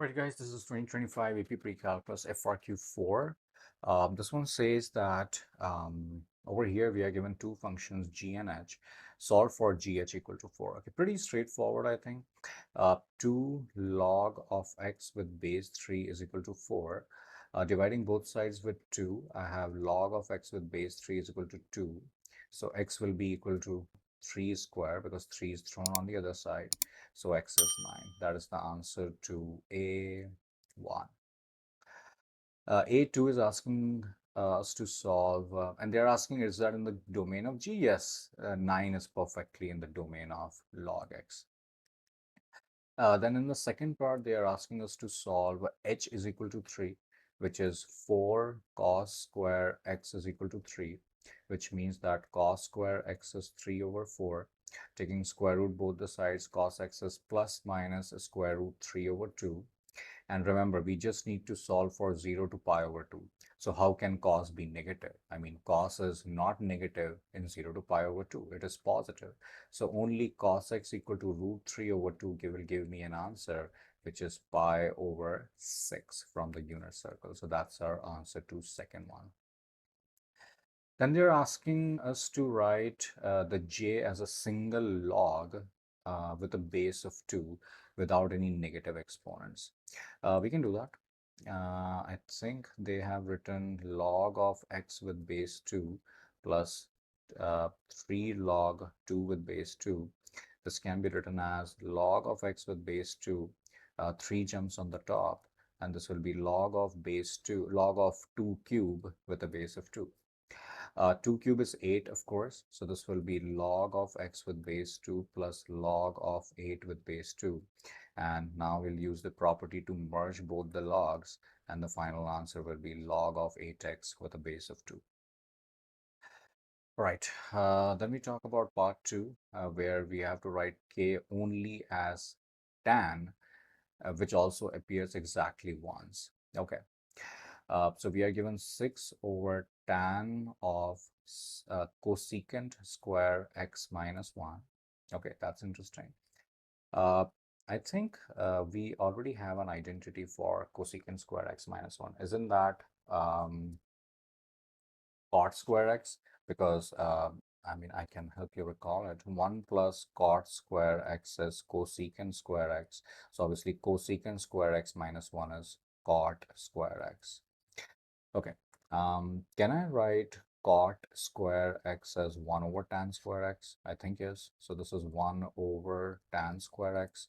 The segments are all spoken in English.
Right, guys, this is 2025 AP Precalculus FRQ 4. This one says that over here we are given two functions g and h. Solve for gh equal to 4. Okay, pretty straightforward, I think. 2 log of x with base 3 is equal to 4. Dividing both sides with 2, I have log of x with base 3 is equal to 2. So x will be equal to 3 square because 3 is thrown on the other side. So x is 9. That is the answer to A1. A2 is asking us to solve, and they're asking, is that in the domain of G? Yes, 9 is perfectly in the domain of log x. Then in the second part, they are asking us to solve h is equal to 3, which is 4 cos square x is equal to 3, which means that cos square x is 3 over 4. Taking square root both the sides, cos x is plus minus square root 3 over 2. And remember, we just need to solve for 0 to pi over 2. So how can cos be negative? I mean, cos is not negative in 0 to pi over 2. It is positive. So only cos x equal to root 3 over 2 will give me an answer, which is pi over 6 from the unit circle. So that's our answer to second one. Then they're asking us to write the j as a single log with a base of 2 without any negative exponents. We can do that. I think they have written log of x with base 2 plus 3 log 2 with base 2. This can be written as log of x with base 2, 3 jumps on the top, and this will be log of base 2, log of 2 cube with a base of 2. 2 cube is 8, of course. So this will be log of x with base 2 plus log of 8 with base 2. And now we'll use the property to merge both the logs. And the final answer will be log of 8x with a base of 2. Right. Then we talk about part 2, where we have to write k only as tan, which also appears exactly once. Okay. So we are given 6 over tan of cosecant square x minus 1. Okay, that's interesting. Uh, I think we already have an identity for cosecant square x minus 1. Isn't that cot square x? Because I mean, I can help you recall it. 1 plus cot square x is cosecant square x. So obviously cosecant square x minus 1 is cot square x. Okay. Can I write cot square x as 1 over tan square x? I think yes. So this is 1 over tan square x.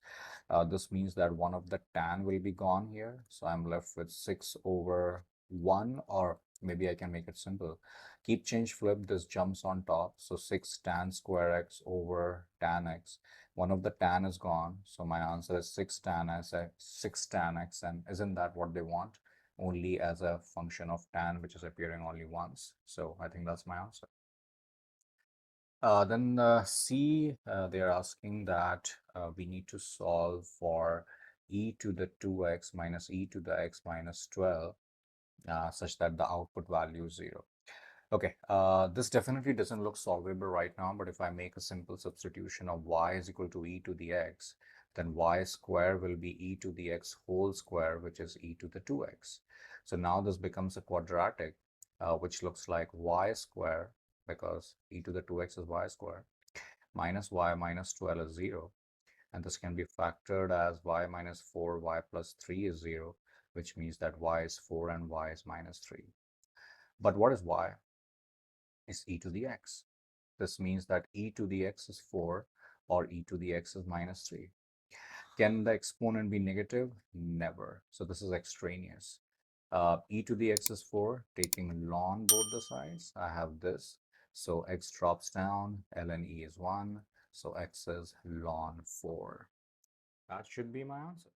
This means that one of the tan will be gone here. So I'm left with 6 over 1, or maybe I can make it simple. Keep change flip, this jumps on top. So 6 tan square x over tan x. One of the tan is gone. So my answer is 6 tan x, 6 tan x. And isn't that what they want? Only as a function of tan, which is appearing only once. So I think that's my answer. Then C, they are asking that we need to solve for e to the 2x minus e to the x minus 12 such that the output value is 0. Okay, this definitely doesn't look solvable right now, but if I make a simple substitution of y is equal to e to the x, then y square will be e to the x whole square, which is e to the 2x. So now this becomes a quadratic, which looks like y square, because e to the 2x is y square, minus y minus 12 is 0. And this can be factored as y minus 4, y plus 3 is 0, which means that y is 4 and y is minus 3. But what is y? Is e to the x. This means that e to the x is 4 or e to the x is minus 3. Can the exponent be negative? Never. So this is extraneous. E to the x is 4, taking ln both the sides, I have this. So x drops down, ln e is 1, so x is ln 4. That should be my answer.